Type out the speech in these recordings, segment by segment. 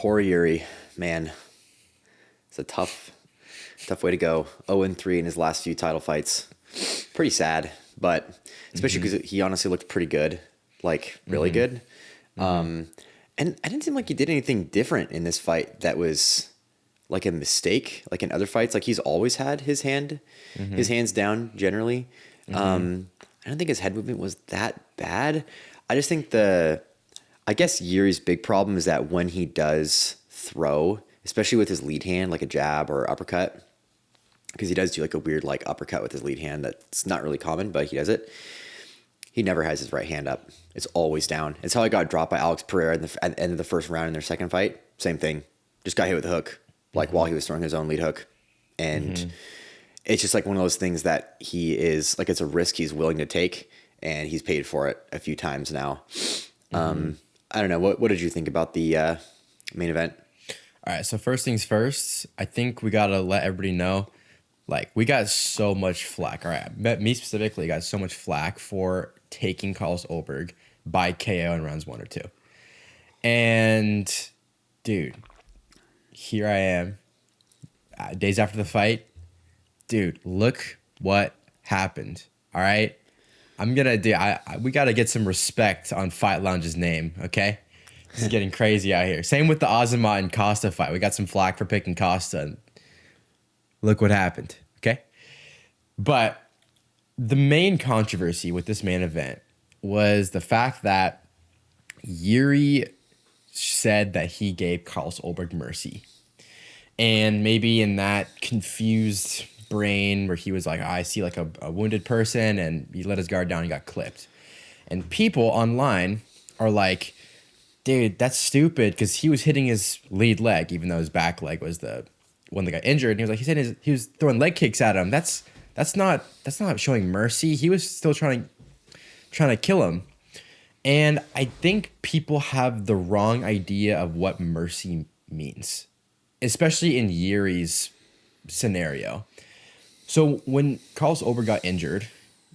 Poor Jiri, man. It's a tough way to go. 0-3 in his last few title fights. Pretty sad, but especially because he honestly looked pretty good, like really good. And I didn't seem like he did anything different in this fight that was like a mistake, like in other fights. Like he's always had his hands down generally. I don't think his head movement was that bad. I just think I guess Yuri's big problem is that when he does throw, especially with his lead hand, like a jab or uppercut, because he does do like a weird like uppercut with his lead hand that's not really common, but he does it. He never has his right hand up. It's always down. It's how I got dropped by Alex Pereira at the end of the first round in their second fight. Same thing. Just got hit with a hook, like while he was throwing his own lead hook. And it's just like one of those things that he is like, it's a risk he's willing to take, and he's paid for it a few times now. I don't know. What did you think about the main event? All right. So first things first, I think we got to let everybody know, like, we got so much flack. All right. Me specifically got so much flack for taking Carlos Ulberg by KO in rounds 1 or 2. And, dude, here I am. Days after the fight. Dude, look what happened. All right. We got to get some respect on Fight Lounge's name, okay? This is getting crazy out here. Same with the Azamat and Costa fight. We got some flack for picking Costa, and look what happened, okay? But the main controversy with this main event was the fact that Jiri said that he gave Carlos Ulberg mercy. And maybe in that confused brain where he was like, I see like a wounded person, and he let his guard down and got clipped. And people online are like, dude, that's stupid, because he was hitting his lead leg, even though his back leg was the one that got injured. And he was like, he was throwing leg kicks at him. That's not showing mercy. He was still trying to kill him. And I think people have the wrong idea of what mercy means, especially in Jiri's scenario. So when Carlos Ulberg got injured,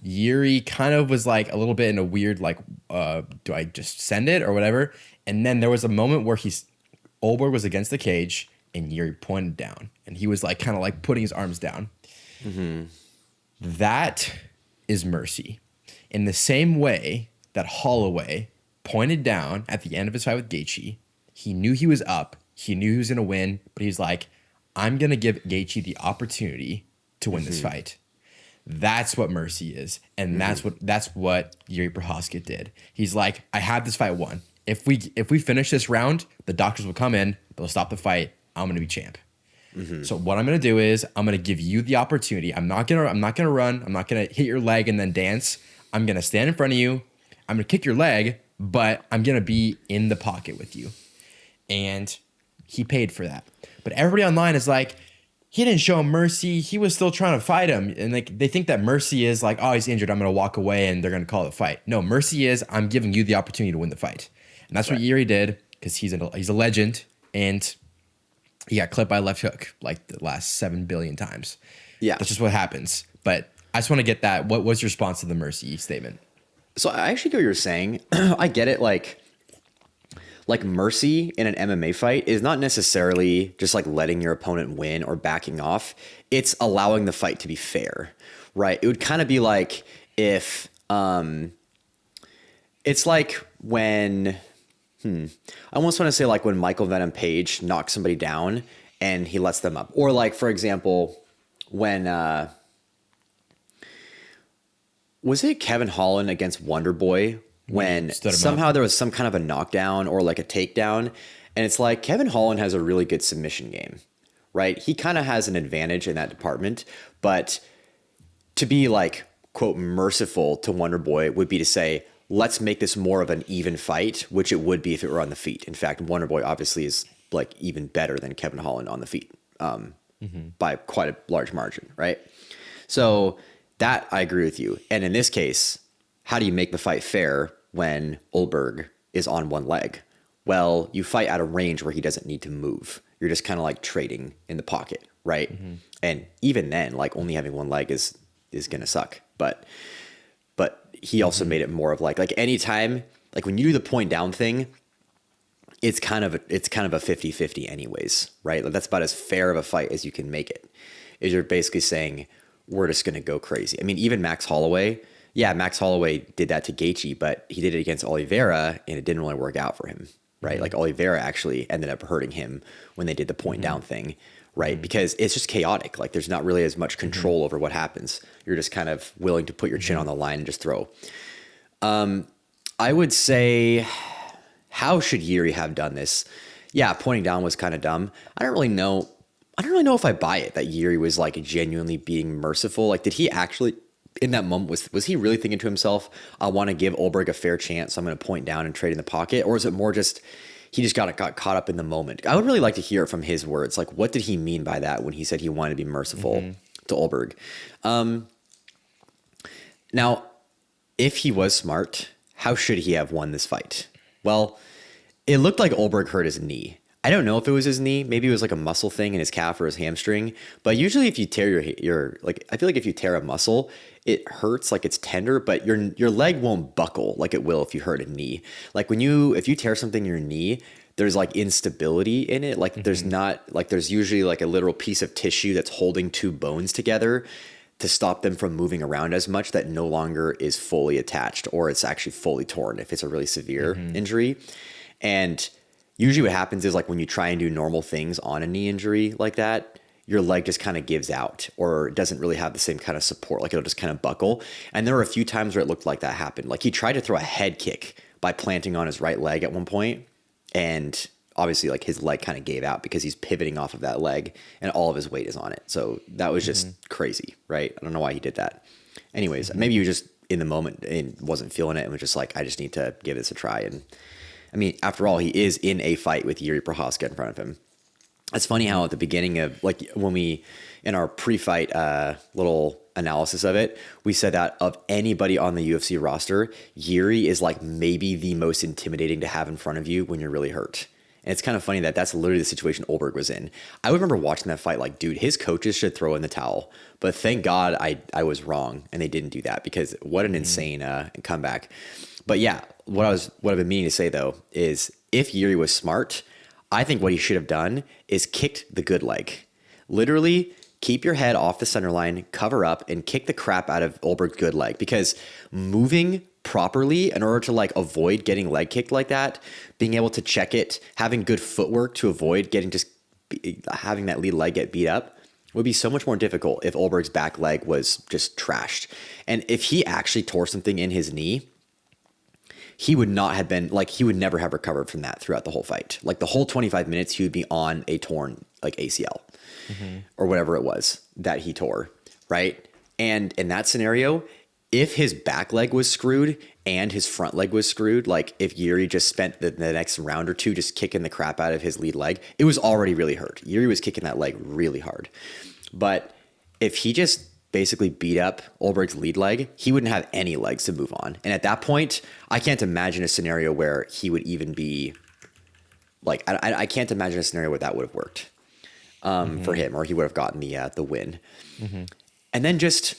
Jiri kind of was like a little bit in a weird, like, do I just send it or whatever? And then there was a moment where Ulberg was against the cage and Jiri pointed down, and he was like kind of like putting his arms down. That is mercy. In the same way that Holloway pointed down at the end of his fight with Gaethje, he knew he was up. He knew he was going to win, but he's like, I'm going to give Gaethje the opportunity to win this fight. That's what mercy is. And that's what Jiri Procházka did. He's like, I have this fight won. If we finish this round, the doctors will come in, they'll stop the fight. I'm going to be champ. So what I'm going to do is I'm going to give you the opportunity. I'm not going to run. I'm not going to hit your leg and then dance. I'm going to stand in front of you. I'm going to kick your leg, but I'm going to be in the pocket with you. And he paid for that. But everybody online is like, he didn't show him mercy. He was still trying to fight him. And like, they think that mercy is like, oh, he's injured, I'm going to walk away and they're going to call it a fight. No, mercy is, I'm giving you the opportunity to win the fight. And that's what Jiri did, because he's a legend, and he got clipped by a left hook like the last 7 billion times. Yeah. That's just what happens. But I just want to get that. What was your response to the mercy statement? So I actually get what you're saying. I get it. Like mercy in an MMA fight is not necessarily just like letting your opponent win or backing off. It's allowing the fight to be fair, right? It would kind of be like if it's like when I almost want to say like when Michael Venom Page knocks somebody down and he lets them up. Or like, for example, when was it Kevin Holland against Wonder Boy when somehow there was some kind of a knockdown or like a takedown, and it's like Kevin Holland has a really good submission game, right? He kind of has an advantage in that department, but to be like, quote, merciful to Wonder Boy would be to say, let's make this more of an even fight, which it would be if it were on the feet. In fact, Wonder Boy obviously is like even better than Kevin Holland on the feet by quite a large margin, right? So that I agree with you. And in this case, how do you make the fight fair when Ulberg is on one leg? Well, you fight at a range where he doesn't need to move. You're just kind of like trading in the pocket, right? And even then, like only having one leg is going to suck. But he also made it more of like anytime, like when you do the point down thing, it's kind of a 50-50 anyways, right? Like, that's about as fair of a fight as you can make it. Is you're basically saying we're just going to go crazy. I mean, even Max Holloway did that to Gaethje, but he did it against Oliveira and it didn't really work out for him, right? Mm-hmm. Like Oliveira actually ended up hurting him when they did the point down thing, right? Mm-hmm. Because it's just chaotic. Like, there's not really as much control over what happens. You're just kind of willing to put your chin on the line and just throw. I would say, how should Jiri have done this? Yeah, pointing down was kind of dumb. I don't really know if I buy it that Jiri was like genuinely being merciful. Like, did he actually in that moment, was he really thinking to himself, I want to give Ulberg a fair chance, so I'm going to point down and trade in the pocket? Or is it more just he just got caught up in the moment? I would really like to hear it from his words. Like, what did he mean by that when he said he wanted to be merciful to Ulberg? Now, if he was smart, how should he have won this fight? Well, it looked like Ulberg hurt his knee. I don't know if it was his knee. Maybe it was like a muscle thing in his calf or his hamstring. But usually if you tear your like, I feel like if you tear a muscle, it hurts, like it's tender, but your leg won't buckle like it will if you hurt a knee. Like if you tear something in your knee, there's like instability in it. Like there's usually like a literal piece of tissue that's holding two bones together to stop them from moving around as much, that no longer is fully attached, or it's actually fully torn if it's a really severe injury. And usually what happens is, like, when you try and do normal things on a knee injury like that, your leg just kind of gives out, or it doesn't really have the same kind of support. Like, it'll just kind of buckle. And there were a few times where it looked like that happened. Like, he tried to throw a head kick by planting on his right leg at one point, and obviously, like, his leg kind of gave out because he's pivoting off of that leg and all of his weight is on it. So that was just crazy, right? I don't know why he did that. Anyways, maybe he was just in the moment and wasn't feeling it and was just like, I just need to give this a try. And I mean, after all, he is in a fight with Jiri Procházka in front of him. It's funny how at the beginning of, like, when we, in our pre-fight little analysis of it, we said that of anybody on the UFC roster, Jiri is like maybe the most intimidating to have in front of you when you're really hurt. And it's kind of funny that that's literally the situation Ulberg was in. I remember watching that fight like, dude, his coaches should throw in the towel. But thank God I was wrong and they didn't do that, because what an insane comeback. But yeah, what I've been meaning to say, though, is if Jiri was smart, I think what he should have done is kicked the good leg. Literally, keep your head off the center line, cover up, and kick the crap out of Ulberg's good leg. Because moving properly in order to, like, avoid getting leg kicked like that, being able to check it, having good footwork to avoid having that lead leg get beat up, would be so much more difficult if Ulberg's back leg was just trashed. And if he actually tore something in his knee, he would not have been, like, he would never have recovered from that throughout the whole fight. Like, the whole 25 minutes, he would be on a torn, like, ACL or whatever it was that he tore, right? And in that scenario, if his back leg was screwed and his front leg was screwed, like if Jiri just spent the next round or two just kicking the crap out of his lead leg, it was already really hurt. Jiri was kicking that leg really hard. But if he just basically beat up Ulberg's lead leg, he wouldn't have any legs to move on. And at that point, I can't imagine a scenario where he would even be, like, I can't imagine a scenario where that would have worked for him, or he would have gotten the win. And then just,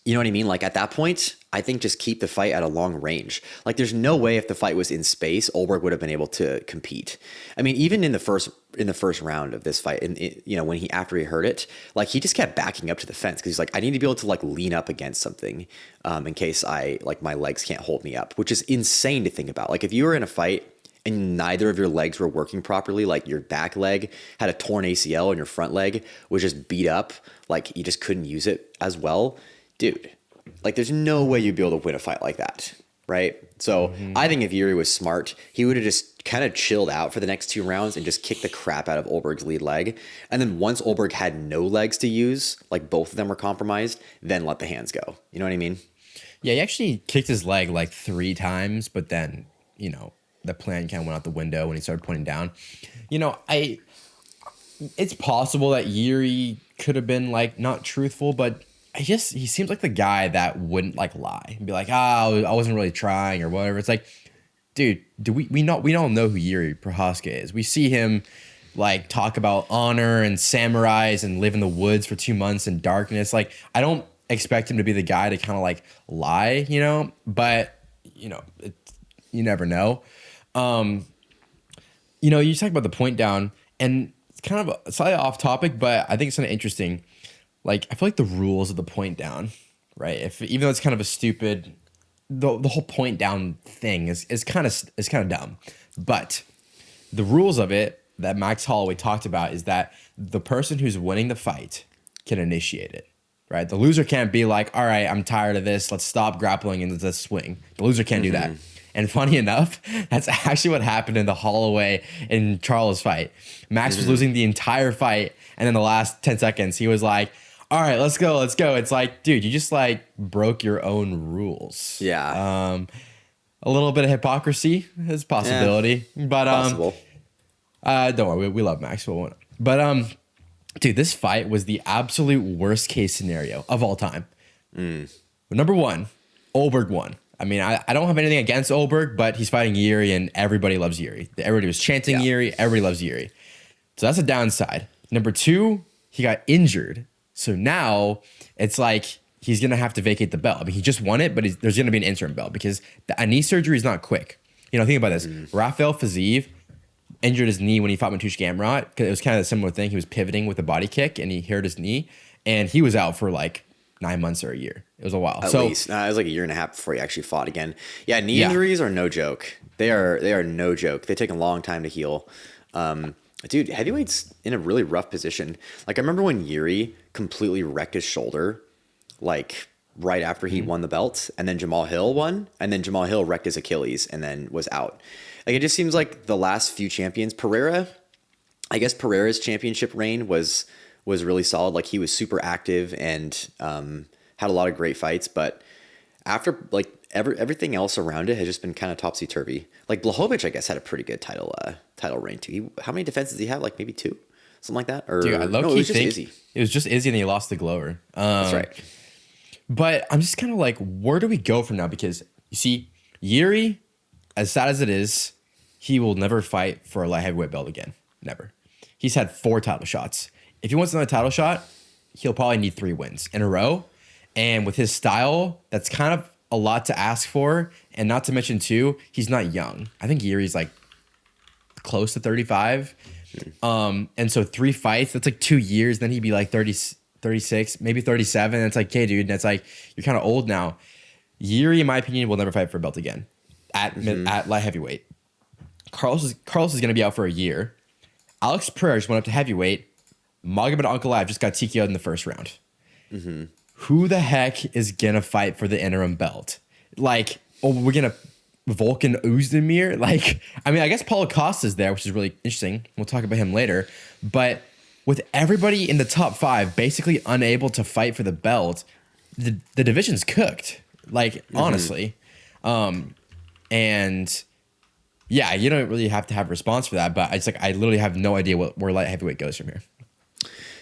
you know what I mean? Like, at that point, I think just keep the fight at a long range. Like, there's no way if the fight was in space, Ulberg would have been able to compete. I mean, even in the first round of this fight, you know, after he heard it, like, he just kept backing up to the fence because he's like, I need to be able to, like, lean up against something in case my legs can't hold me up, which is insane to think about. Like, if you were in a fight and neither of your legs were working properly, like your back leg had a torn ACL and your front leg was just beat up, like you just couldn't use it as well, dude, like, there's no way you'd be able to win a fight like that, right? So I think if Jiri was smart, he would have just kind of chilled out for the next two rounds and just kicked the crap out of Ulberg's lead leg. And then once Ulberg had no legs to use, like both of them were compromised, then let the hands go. You know what I mean? Yeah, he actually kicked his leg like 3 times, but then, you know, the plan kind of went out the window when he started pointing down. You know, it's possible that Jiri could have been, like, not truthful, but he seems like the guy that wouldn't, like, lie and be like, I wasn't really trying or whatever. It's like, dude, we don't know who Jiri Procházka is. We see him, like, talk about honor and samurais and live in the woods for 2 months in darkness. Like, I don't expect him to be the guy to kind of, like, lie, you know, but, you know, you never know. you talk about the point down, and it's kind of slightly off topic, but I think it's kind of interesting. Like, I feel like the rules of the point down, right? Even though it's kind of a stupid, the whole point down thing is kind of dumb, but the rules of it that Max Holloway talked about is that the person who's winning the fight can initiate it, right? The loser can't be like, all right, I'm tired of this. Let's stop grappling and let's swing. The loser can't do that. And funny enough, that's actually what happened in the Holloway and Charles fight. Max was losing the entire fight. And then the last 10 seconds, he was like, all right, let's go. It's like, dude, you just like broke your own rules. Yeah. A little bit of hypocrisy is a possibility, but possible. Don't worry, we love Max. But dude, this fight was the absolute worst case scenario of all time. Number one, Ulberg won. I mean, I don't have anything against Ulberg, but he's fighting Jiri, and everybody loves Jiri. Everybody was chanting Jiri. Everybody loves Jiri. So that's a downside. Number two, he got injured. So now it's like he's going to have to vacate the belt. I mean, he just won it, but there's going to be an interim belt because a knee surgery is not quick. Think about this. Rafael Fiziev injured his knee when he fought Mateusz Gamrot because it was kind of a similar thing. He was pivoting with a body kick and he hurt his knee, and he was out for like 9 months or a year. It was a while. At least. It was like a year and a half before he actually fought again. Yeah, knee injuries are no joke. They are no joke. They take a long time to heal. Dude, heavyweight's in a really rough position. Like, I remember when Jiri completely wrecked his shoulder, like right after he won the belt, and then Jamal Hill won, and then Jamal Hill wrecked his Achilles and then was out. Like, it just seems like the last few champions, Pereira's championship reign was really solid. Like, he was super active and had a lot of great fights, but after like everything else around it has just been kind of topsy turvy. Like, Blachowicz, I guess, had a pretty good title reign too. How many defenses did he have? Like maybe 2, something like that. Or dude, I no, it was just Izzy. It was just Izzy, and he lost to Glover. That's right. But I'm just kind of like, where do we go from now? Because you see, Jiri, as sad as it is, he will never fight for a light heavyweight belt again. Never. He's had 4 title shots. If he wants another title shot, he'll probably need 3 wins in a row. And with his style, that's kind of a lot to ask for. And not to mention, too, he's not young. I think Yuri's like close to 35. And so 3 fights, that's like 2 years. Then he'd be like 30, 36, maybe 37. And it's like, okay, dude, that's like, you're kind of old now. Jiri, in my opinion, will never fight for a belt again at light heavyweight. Carlos is going to be out for a year. Alex Pereira just went up to heavyweight. Magomed Ankalaev just got TKO'd in the first round. Who the heck is going to fight for the interim belt? Like, we're going to Volkan Oezdemir? Like, I mean, I guess Paulo Costa is there, which is really interesting. We'll talk about him later. But with everybody in the top 5 basically unable to fight for the belt, the division's cooked. Like, honestly. And yeah, you don't really have to have a response for that, but I literally have no idea where light heavyweight goes from here.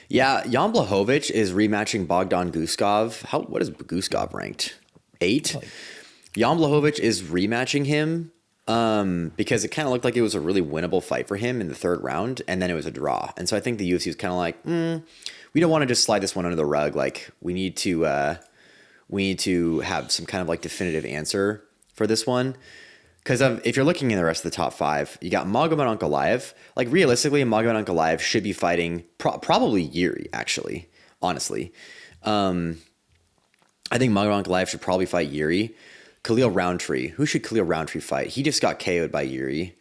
Yeah, Jan Blachowicz is rematching Bogdan Guskov. What is Guskov ranked? 8? Jan Blachowicz is rematching him because it kind of looked like it was a really winnable fight for him in the 3rd round, and then it was a draw. And so I think the UFC was kind of like, we don't want to just slide this one under the rug. Like, we need to have some kind of like definitive answer for this one. Because if you're looking in the rest of the top 5, you got Magomed Ankalaev. Like, realistically, Magomed Ankalaev should be fighting probably Jiri, actually, honestly. I think Magomed Ankalaev should probably fight Jiri. Khalil Roundtree. Who should Khalil Roundtree fight? He just got KO'd by Jiri.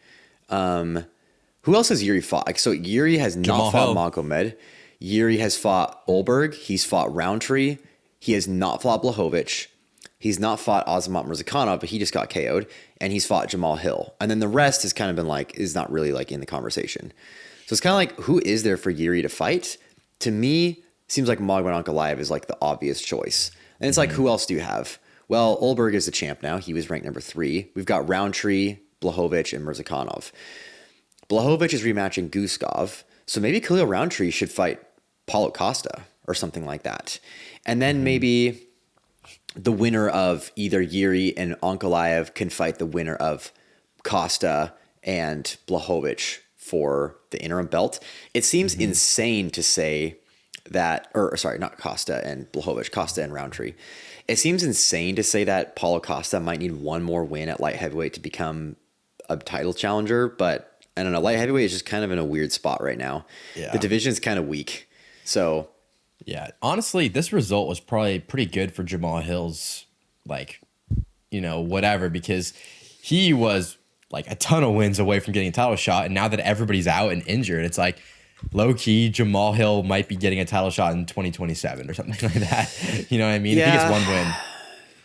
Who else has Jiri fought? So Jiri has not fought Magomed. Jiri has fought Ulberg. He's fought Roundtree. He has not fought Blachowicz. He's not fought Azamat Murzakanov, but he just got KO'd, and he's fought Jamal Hill. And then the rest has kind of been like, is not really like in the conversation. So it's kind of like, who is there for Jiri to fight? To me, seems like Magomed Ankalaev is like the obvious choice. And it's like, who else do you have? Well, Ulberg is the champ now. He was ranked number 3. We've got Roundtree, Blachowicz, and Murzakanov. Blachowicz is rematching Guskov. So maybe Khalil Roundtree should fight Paulo Costa or something like that. And then maybe the winner of either Jiri and Ankalaev can fight the winner of Costa and Blachowicz for the interim belt. It seems insane to say that, or sorry, not Costa and Blachowicz, Costa and Roundtree. It seems insane to say that Paulo Costa might need one more win at light heavyweight to become a title challenger, but I don't know. Light heavyweight is just kind of in a weird spot right now. Yeah. The division's kind of weak. So yeah, honestly, this result was probably pretty good for Jamal Hill's, like, whatever, because he was like a ton of wins away from getting a title shot. And now that everybody's out and injured, it's like low key Jamal Hill might be getting a title shot in 2027 or something like that. You know what I mean? Yeah. If he gets one win.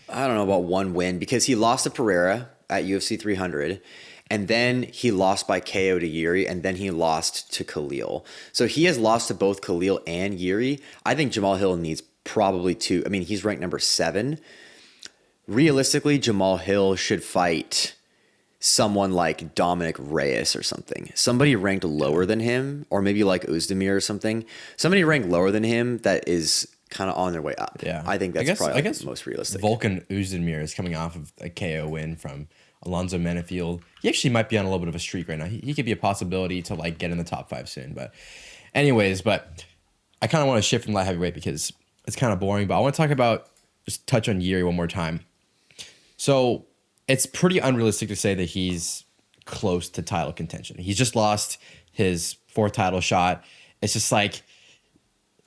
I don't know about one win because he lost to Pereira at UFC 300. And then he lost by KO to Jiri, and then he lost to Khalil. So he has lost to both Khalil and Jiri. I think Jamal Hill needs probably two. I mean, he's ranked number 7. Realistically, Jamal Hill should fight someone like Dominick Reyes or something. Somebody ranked lower than him, or maybe like Özdemir or something. Somebody ranked lower than him that is kind of on their way up. Yeah. I think that's probably the most realistic. Volkan Özdemir is coming off of a KO win from Alonzo Menefield. He actually might be on a little bit of a streak right now. He could be a possibility to like get in the top 5 soon. But anyways, I kind of want to shift from light heavyweight because it's kind of boring. But I want to talk about, just touch on Jiri one more time. So it's pretty unrealistic to say that he's close to title contention. He's just lost his 4th title shot. It's just like,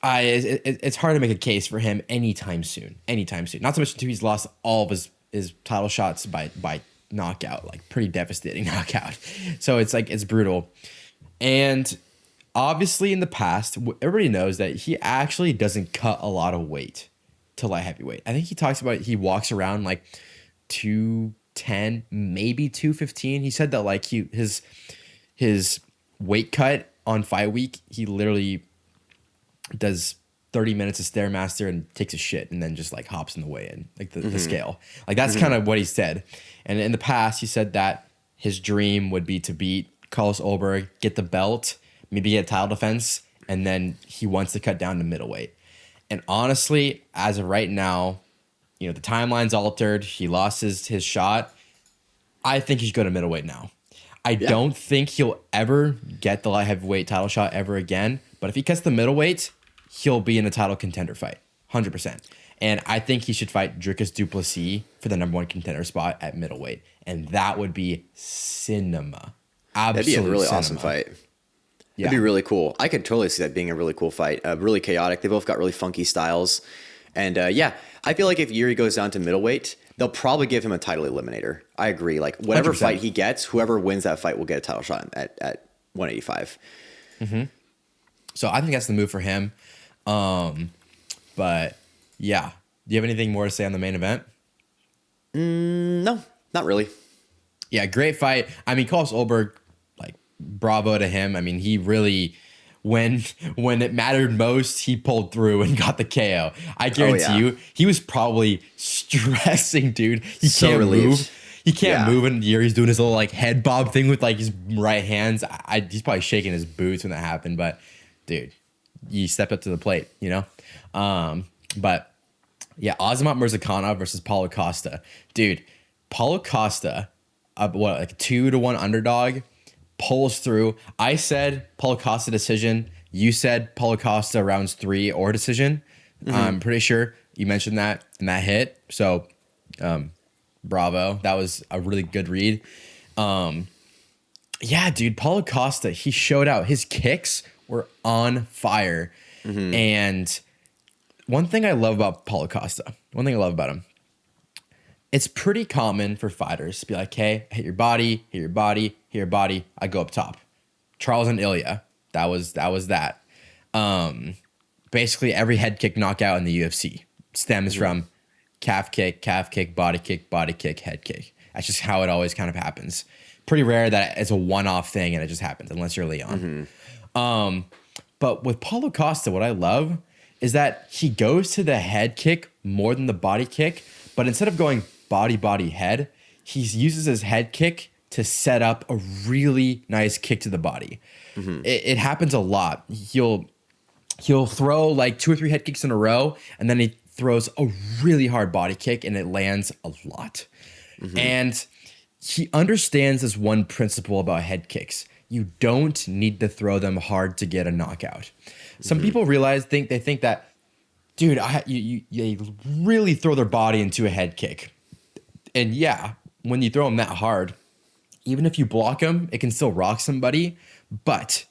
it's hard to make a case for him anytime soon. Not so much until he's lost all of his title shots by knockout, like pretty devastating knockout. So it's like, it's brutal. And obviously in the past, everybody knows that he actually doesn't cut a lot of weight to light heavyweight. I think he talks about, he walks around like 210, maybe 215. He said that like his weight cut on fight week, he literally does 30 minutes of Stairmaster and takes a shit and then just like hops in the weigh-in, like the scale. Like that's kind of what he said. And in the past, he said that his dream would be to beat Carlos Ulberg, get the belt, maybe get a title defense, and then he wants to cut down to middleweight. And honestly, as of right now, the timeline's altered. He lost his shot. I think he should go to middleweight now. I don't think he'll ever get the light heavyweight title shot ever again. But if he cuts the middleweight, he'll be in a title contender fight, 100%. And I think he should fight Dricus du Plessis for the number 1 contender spot at middleweight. And that would be cinema. Absolute That'd be a really cinema. awesome fight. Yeah. It'd be really cool. I could totally see that being a really cool fight. Really chaotic. They both got really funky styles. And I feel like if Jiri goes down to middleweight, they'll probably give him a title eliminator. I agree. Like whatever 100%. fight he gets, whoever wins that fight will get a title shot at 185. Mm-hmm. So I think that's the move for him. But yeah, do you have anything more to say on the main event? No, not really. Yeah, great fight. I mean, Carlos Ulberg, like, bravo to him. I mean, he really, when it mattered most, he pulled through and got the KO. I guarantee you, he was probably stressing, dude. He So can't relieved. move. He can't move, and Yuri's doing his little like head bob thing with like his right hands. He's probably shaking his boots when that happened. But dude, you step up to the plate, But yeah, Azamat Murzakanov versus Paulo Costa, dude. Paulo Costa, like a 2-1 underdog, pulls through. I said Paulo Costa decision. You said Paulo Costa rounds 3 or decision. I'm pretty sure you mentioned that and that hit. So, bravo. That was a really good read. Yeah, dude, Paulo Costa, he showed out. His kicks were on fire. And one thing I love about Paulo Costa, one thing I love about him, it's pretty common for fighters to be like, hey, hit your body, hit your body, hit your body, I go up top. Charles and Ilya, that was that. Basically every head kick knockout in the UFC stems from calf kick, body kick, head kick. That's just how it always kind of happens. Pretty rare that it's a one-off thing and it just happens unless you're Leon. But with Paulo Costa, what I love is that he goes to the head kick more than the body kick, but instead of going body, head, he uses his head kick to set up a really nice kick to the body. It happens a lot. He'll throw like 2 or 3 head kicks in a row, and then he throws a really hard body kick, and it lands a lot. And he understands this one principle about head kicks. You don't need to throw them hard to get a knockout. Some people think that, dude, they really throw their body into a head kick. And yeah, when you throw them that hard, even if you block them, it can still rock somebody. But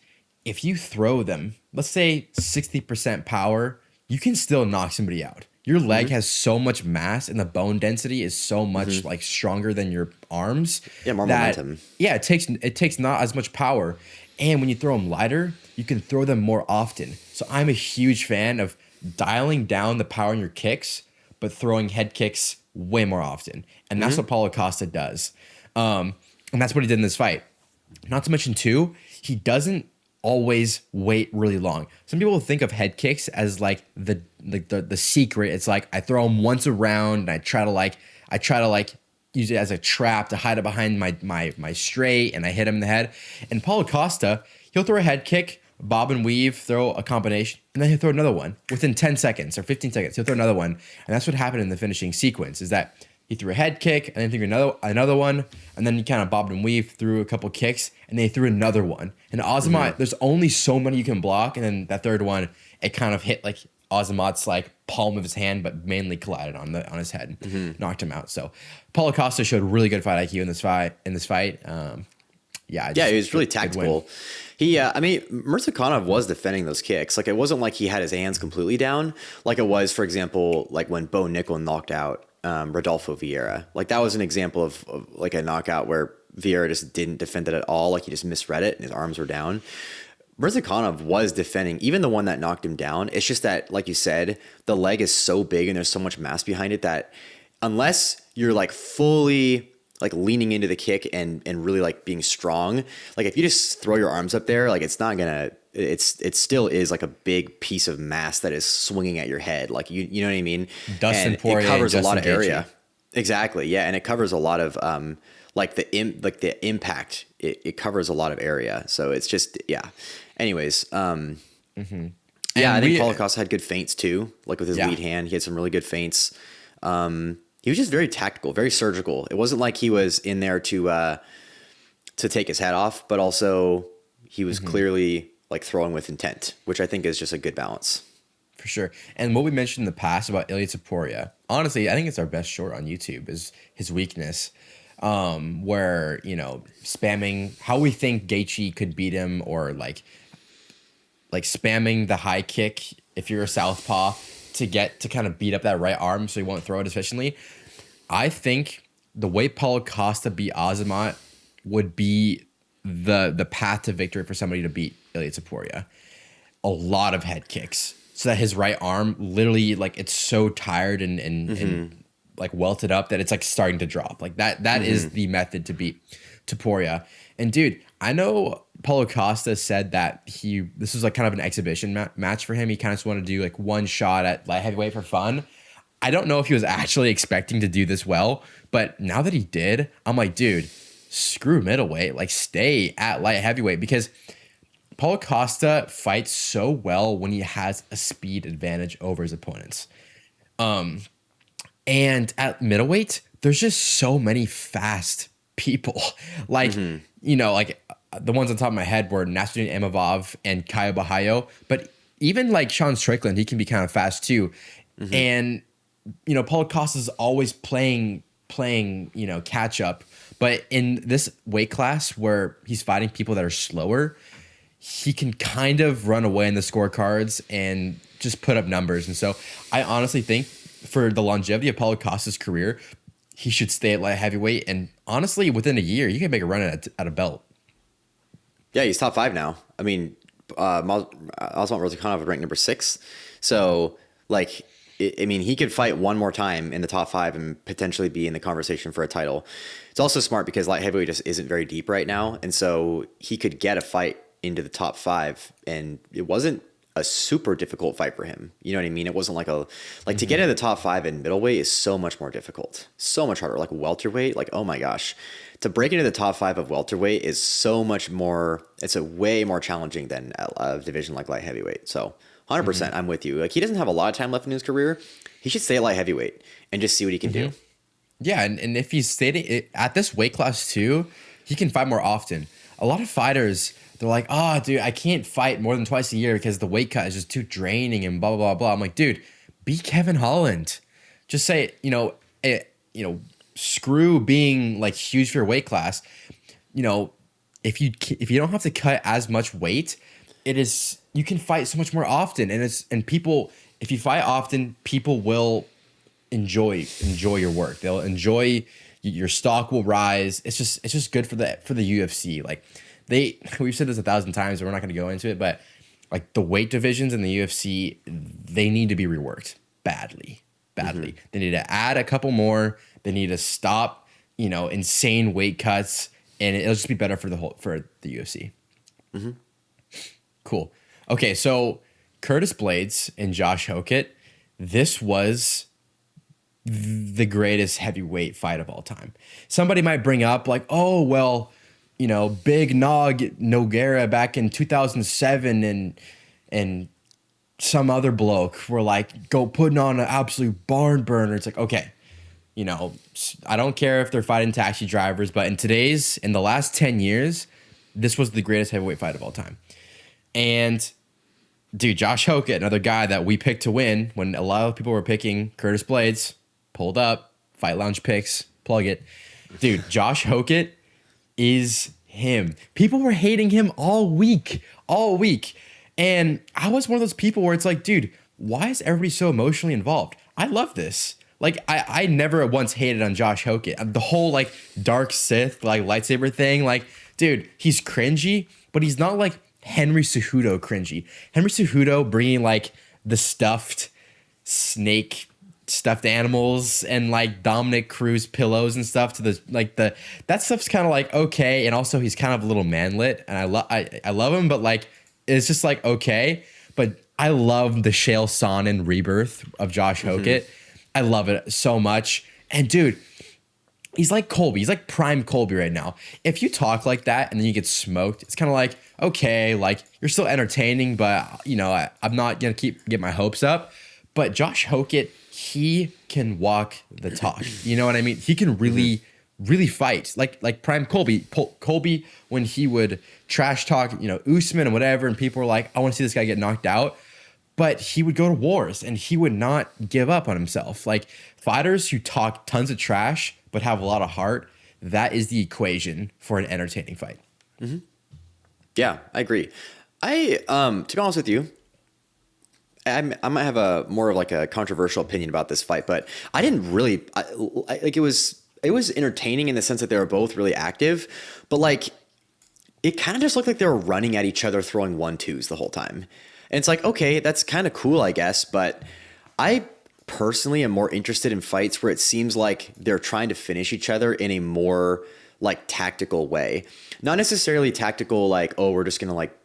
if you throw them, let's say 60% power, you can still knock somebody out. Your leg has so much mass and the bone density is so much like stronger than your arms. Yeah, more momentum. Yeah, it takes not as much power. And when you throw them lighter, you can throw them more often. So I'm a huge fan of dialing down the power in your kicks, but throwing head kicks way more often. And that's what Paulo Costa does. And that's what he did in this fight. Not to mention too, he doesn't always wait really long. Some people think of head kicks as like the secret. It's like I throw them once a round and I try to use it as a trap to hide it behind my straight and I hit him in the head. And Paulo Costa, he'll throw a head kick, bob and weave, throw a combination, and then he'll throw another one within 10 seconds or 15 seconds. He'll throw another one. And that's what happened in the finishing sequence is that he threw a head kick and then threw another one, and then he kind of bobbed and weaved, threw a couple kicks, and then he threw another one. And Azamat, there's only so many you can block, and then that third one, it kind of hit like Azamat's like palm of his hand, but mainly collided on his head, knocked him out. So Paulo Costa showed really good fight IQ in this fight. He was really tactical. Murzakanov was defending those kicks. Like, it wasn't like he had his hands completely down, like it was, for example, like when Bo Nickel knocked out Rodolfo Vieira. Like, that was an example of like a knockout where Vieira just didn't defend it at all. Like, he just misread it and his arms were down. Murzakanov was defending, even the one that knocked him down. It's just that, like you said, the leg is so big and there's so much mass behind it that unless you're like fully like leaning into the kick and really like being strong, like if you just throw your arms up there, like it's not gonna, it still is like a big piece of mass that is swinging at your head. Like you know what I mean? Dustin Poirier, it covers a lot of Gaethje. area. Exactly. Yeah. And it covers a lot of, like the impact, it covers a lot of area. So it's just, yeah. Anyways, I think Paulo Costa had good feints too. Like with his lead hand, he had some really good feints. He was just very tactical, very surgical. It wasn't like he was in there to take his head off, but also he was clearly like throwing with intent, which I think is just a good balance. For sure. And what we mentioned in the past about Ilia Topuria, honestly, I think it's our best short on YouTube is his weakness. Where, spamming how we think Gaethje could beat him, or like spamming the high kick if you're a southpaw to get to kind of beat up that right arm so he won't throw it efficiently. I think the way Paulo Costa beat Azamat would be the path to victory for somebody to beat Ilia Topuria. A lot of head kicks so that his right arm literally, like, it's so tired and like welted up that it's like starting to drop. Like that is the method to beat Topuria. And dude, I know Paulo Costa said that this was like kind of an exhibition match for him. He kind of just wanted to do like one shot at light heavyweight for fun. I don't know if he was actually expecting to do this well, but now that he did, I'm like, dude, screw middleweight, like stay at light heavyweight, because Paulo Costa fights so well when he has a speed advantage over his opponents. And at middleweight, there's just so many fast people. Like, like the ones on top of my head were Nasruddin Imavov and Caio Bahayo. But even like Sean Strickland, he can be kind of fast too. And, Paulo Costa's always playing, catch up. But in this weight class where he's fighting people that are slower, he can kind of run away in the scorecards and just put up numbers. And so I honestly think for the longevity of Paulo Costa's career, he should stay at light heavyweight. And honestly, within a year, you can make a run at a belt. Yeah, he's top 5 now. I mean, Azamat Murzakanov would rank number 6. So, like, he could fight one more time in the top 5 and potentially be in the conversation for a title. It's also smart because light heavyweight just isn't very deep right now. And so he could get a fight into the top 5, and it wasn't a super difficult fight for him. You know what I mean? It wasn't like to get into the top 5 in middleweight is so much more difficult, so much harder. Like welterweight, like, oh my gosh, to break into the top 5 of welterweight is so much more. It's a way more challenging than a division like light heavyweight. So 100%, I'm with you. Like, he doesn't have a lot of time left in his career. He should stay at light heavyweight and just see what he can do. Yeah, and if he's staying at this weight class too, he can fight more often. A lot of fighters, they're like, oh, dude, I can't fight more than twice a year because the weight cut is just too draining and blah, blah, blah, blah. I'm like, dude, be Kevin Holland. Just say, screw being like huge for your weight class. if you don't have to cut as much weight, you can fight so much more often, and people, if you fight often, people will enjoy your work. They'll enjoy your stock will rise. It's just good for the UFC. Like we've said this 1,000 times, and we're not going to go into it, but like the weight divisions in the UFC, they need to be reworked badly. Mm-hmm. They need to add a couple more. They need to stop, insane weight cuts, and it'll just be better for the UFC. Mm-hmm. Cool. Okay, so Curtis Blaydes and Josh Hokit, this was the greatest heavyweight fight of all time. Somebody might bring up like, oh, well, Big Nog Nogueira back in 2007 and some other bloke were like, go putting on an absolute barn burner. It's like, okay, I don't care if they're fighting taxi drivers, but in the last 10 years, this was the greatest heavyweight fight of all time. And dude, Josh Hokit, another guy that we picked to win when a lot of people were picking Curtis Blaydes, pulled up, Fight Lounge picks, plug it. Dude, Josh Hokit is him. People were hating him all week. And I was one of those people where it's like, dude, why is everybody so emotionally involved? I love this. Like, I never once hated on Josh Hokit. The whole, like, dark Sith, like, lightsaber thing, like, dude, he's cringy, but he's not, like, Henry Cejudo cringy. Henry Cejudo bringing, like, the stuffed animals and, like, Dominick Cruz pillows and stuff to that stuff's kind of, like, okay, and also he's kind of a little manlit, and I love him, but, like, it's just, like, okay, but I love the Chael Sonnen rebirth of Josh Hokit. Mm-hmm. I love it so much. And dude, he's like Colby. He's like prime Colby right now. If you talk like that and then you get smoked, it's kind of like, okay, like you're still entertaining, but I'm not going to get my hopes up. But Josh Hokit, he can walk the talk. You know what I mean? He can really, really fight. Like prime Colby. Colby, when he would trash talk, Usman and whatever, and people were like, I want to see this guy get knocked out. But he would go to wars and he would not give up on himself. Like fighters who talk tons of trash but have a lot of heart, that is the equation for an entertaining fight. Mm-hmm. Yeah, I agree. To be honest with you, I might have a more of like a controversial opinion about this fight, but I didn't really like it was entertaining in the sense that they were both really active, but like it kind of just looked like they were running at each other, throwing 1-2s the whole time. And it's like, okay, that's kind of cool, I guess. But I personally am more interested in fights where it seems like they're trying to finish each other in a more like tactical way. Not necessarily tactical like, oh, we're just going to like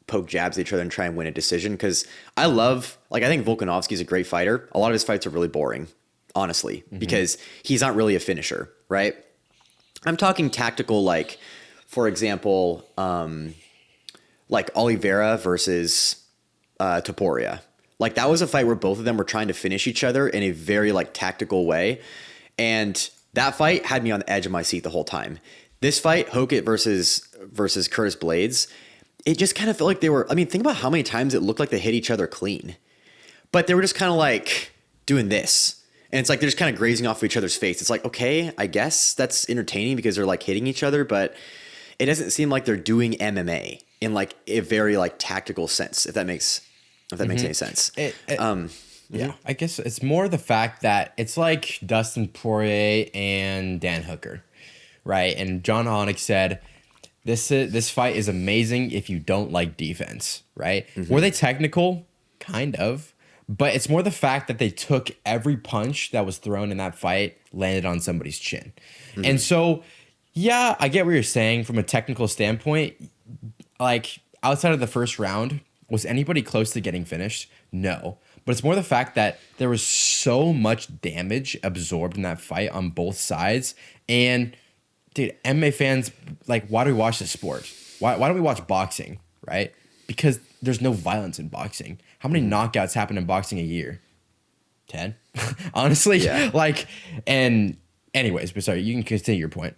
poke jabs at each other and try and win a decision. Because I think Volkanovski's a great fighter. A lot of his fights are really boring, honestly, because he's not really a finisher, right? I'm talking tactical, like, for example, like Oliveira versus Topuria. Like that was a fight where both of them were trying to finish each other in a very like tactical way. And that fight had me on the edge of my seat the whole time. This fight, Hokit versus Curtis Blaydes, it just kind of felt like think about how many times it looked like they hit each other clean. But they were just kind of like doing this. And it's like they're just kind of grazing off of each other's face. It's like, okay, I guess that's entertaining because they're like hitting each other, but it doesn't seem like they're doing MMA in like a very like tactical sense, if that makes any sense. Yeah, I guess it's more the fact that it's like Dustin Poirier and Dan Hooker, right? And John Honig said, this fight is amazing if you don't like defense, right? Mm-hmm. Were they technical? Kind of. But it's more the fact that they took every punch that was thrown in that fight, landed on somebody's chin. Mm-hmm. And so, yeah, I get what you're saying from a technical standpoint. Like, outside of the first round, was anybody close to getting finished? No. But it's more the fact that there was so much damage absorbed in that fight on both sides. And, dude, MMA fans, like, why do we watch this sport? Why don't we watch boxing, right? Because there's no violence in boxing. How many knockouts happen in boxing a year? 10? Honestly? Yeah. Like, and anyways, but sorry, you can continue your point.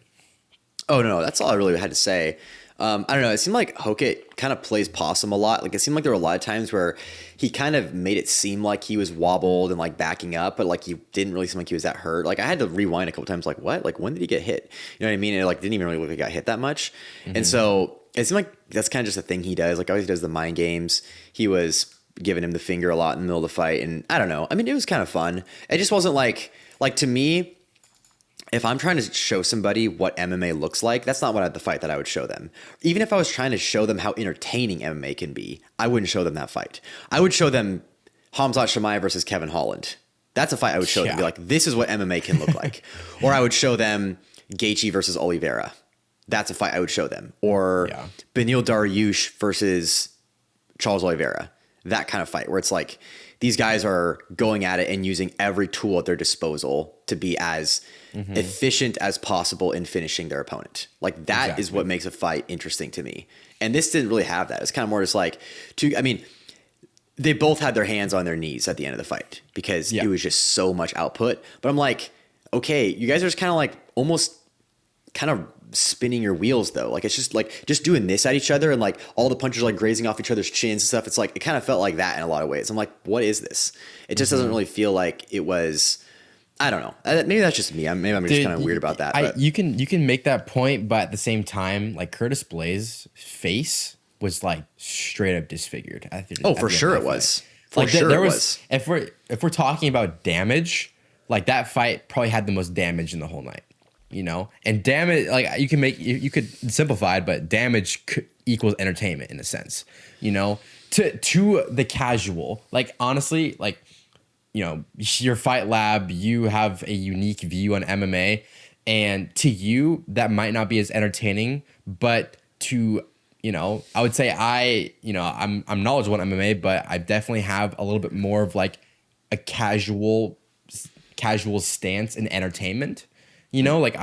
Oh, no, that's all I really had to say. I don't know. It seemed like Hokit kind of plays possum a lot. Like it seemed like there were a lot of times where he kind of made it seem like he was wobbled and like backing up, but like he didn't really seem like he was that hurt. Like I had to rewind a couple times. Like what? Like when did he get hit? You know what I mean? And it like didn't even really look like he got hit that much. And so it seemed like that's kind of just a thing he does. Like always does the mind games. He was giving him the finger a lot in the middle of the fight, and I don't know. I mean, it was kind of fun. It just wasn't like to me. If I'm trying to show somebody what MMA looks like, that's not what the fight that I would show them. Even if I was trying to show them how entertaining MMA can be, I wouldn't show them that fight. I would show them Khamzat Chimaev versus Kevin Holland. That's a fight I would show them. Be like, this is what MMA can look like. Or I would show them Gaethje versus Oliveira. That's a fight I would show them. Or Beneil Dariush versus Charles Oliveira. That kind of fight where it's like these guys are going at it and using every tool at their disposal to be as efficient as possible in finishing their opponent. Like that is what makes a fight interesting to me. And this didn't really have that. It's kind of more just like they both had their hands on their knees at the end of the fight because it was just so much output. But I'm like, okay, you guys are just kind of like almost kind of spinning your wheels though. Like it's just like just doing this at each other and like all the punches are like grazing off each other's chins and stuff. It's like it kind of felt like that in a lot of ways. I'm like, what is this? It just doesn't really feel like it was. I don't know. Maybe that's just me. Maybe I'm just kind of weird about that. But. You can make that point, but at the same time, like Curtis Blaydes' face was like straight up disfigured. For sure it was. For sure it was. If we're talking about damage, like that fight probably had the most damage in the whole night. You know, and damage, like you could simplify it, but damage equals entertainment in a sense. You know, to the casual, like honestly, like. You know, your Fight Lab, you have a unique view on MMA, and to you, that might not be as entertaining, but to, you know, I would say I'm knowledgeable in MMA, but I definitely have a little bit more of like a casual stance in entertainment. You know, like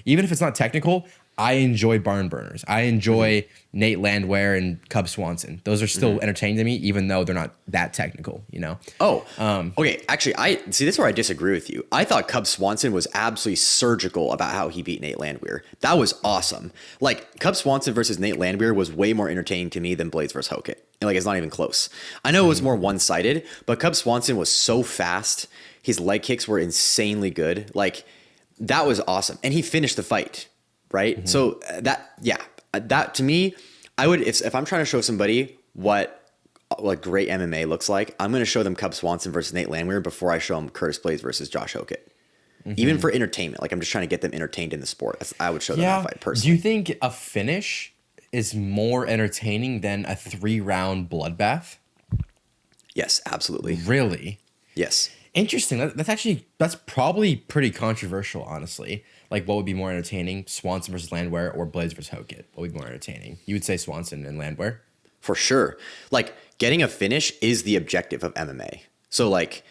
even if it's not technical, I enjoy barn burners. I enjoy Nate Landwehr and Cub Swanson. Those are still entertaining to me, even though they're not that technical, you know? Okay. Actually, this is where I disagree with you. I thought Cub Swanson was absolutely surgical about how he beat Nate Landwehr. That was awesome. Like, Cub Swanson versus Nate Landwehr was way more entertaining to me than Blaydes versus Hokit. And, like, it's not even close. I know it was more one-sided, but Cub Swanson was so fast. His leg kicks were insanely good. Like, that was awesome. And he finished the fight. Right. So that to me, I would, if I'm trying to show somebody what great MMA looks like, I'm going to show them Cub Swanson versus Nate Landwehr before I show them Curtis Blaydes versus Josh Hokit. Even for entertainment, like I'm just trying to get them entertained in the sport. I would show them that fight personally. Do you think a finish is more entertaining than a 3-round bloodbath? Yes, absolutely. Really? Yes. Interesting. That's probably pretty controversial, honestly. Like, what would be more entertaining, Swanson versus Landwehr or Blaydes versus Hokit? What would be more entertaining? You would say Swanson and Landwehr? For sure. Like, getting a finish is the objective of MMA. So, like,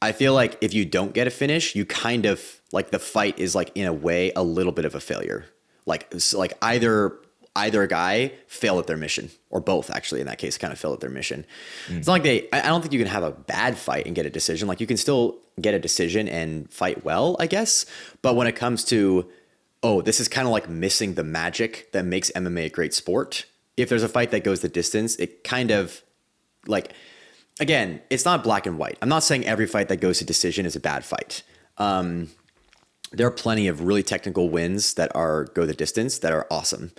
I feel like if you don't get a finish, you kind of, like, the fight is, like, in a way, a little bit of a failure. Like either guy failed at their mission, or both, actually, in that case, kind of failed at their mission. It's not like I don't think you can have a bad fight and get a decision. Like, you can still get a decision and fight well, I guess. But when it comes to, this is kind of like missing the magic that makes MMA a great sport. If there's a fight that goes the distance, it kind of, like, again, it's not black and white. I'm not saying every fight that goes to decision is a bad fight. There are plenty of really technical wins that go the distance that are awesome.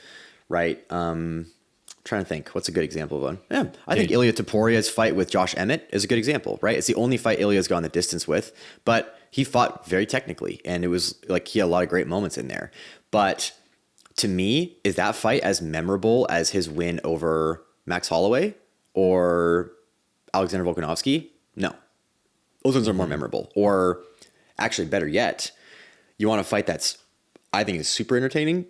Right. Trying to think, what's a good example of one? Yeah, I think Ilia Toporia's fight with Josh Emmett is a good example, right? It's the only fight Ilia's gone the distance with, but he fought very technically, and it was like he had a lot of great moments in there. But to me, is that fight as memorable as his win over Max Holloway or Alexander Volkanovski? No. Those ones are more memorable. Or actually, better yet, you want a fight that's, I think, is super entertaining?